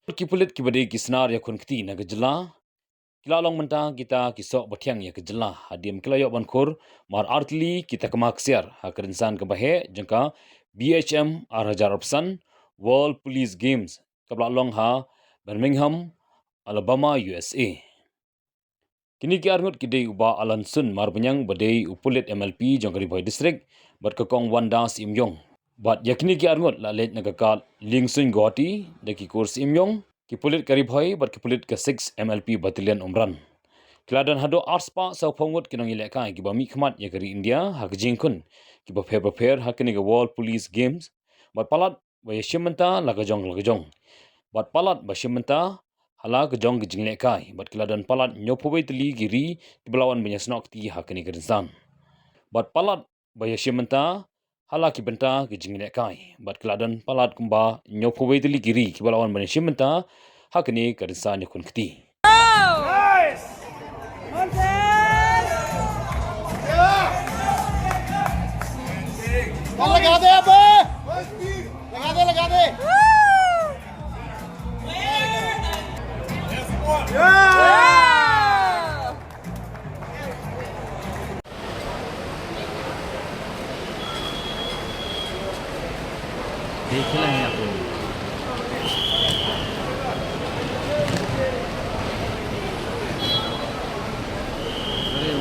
Kipulit kibade kisnar ya kun kti na gejela kila long mentang kita kisok batiang ya gejela hadim kilayok bankur mar artli kita kemak siar hakerinsan kebahe jengka BHM Hajar Opsan World Police Games kabla long ha Birmingham Alabama USA kini ki arngut kidei uba alan sun mar penyang badei upulit MLP jongkari boy district bat kekong wanda simyong bat yakini ki arngut la let nagakal lingsun goti deki kurs imyong kipulit karibhoi bat kipulit ke 6 MLP Battalion Umran kiladan hado arspa sau pongut kinong ilekai kiba mi khmat ya kari India hak jingkun kiba prepare hakini ke World Police Games bat palat baya shimenta lagajong bat palat ba shimenta hala kejong gejinglekai bat kiladan palat nyopobai teli giri kibelawan banyasnok ti hakini kerinsan bat palat baya shimenta hala kibenta gejinglekai bat kiladan palat kumba nyopobai teli giri kibelawan banyashimenta hakini kerinsan yakun kti लगा दे अब लगा दे देख लेंगे आप अरे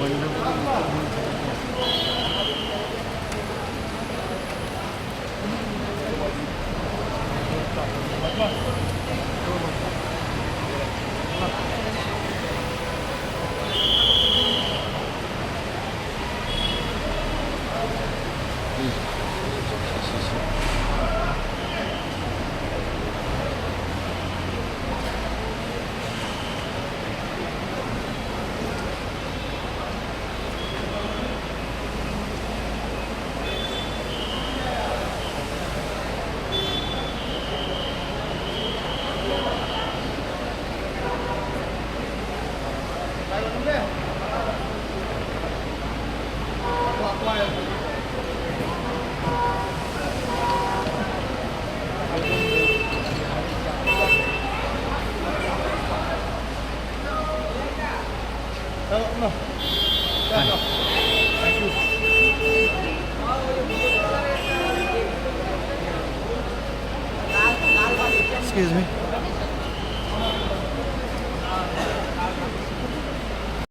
Excuse me.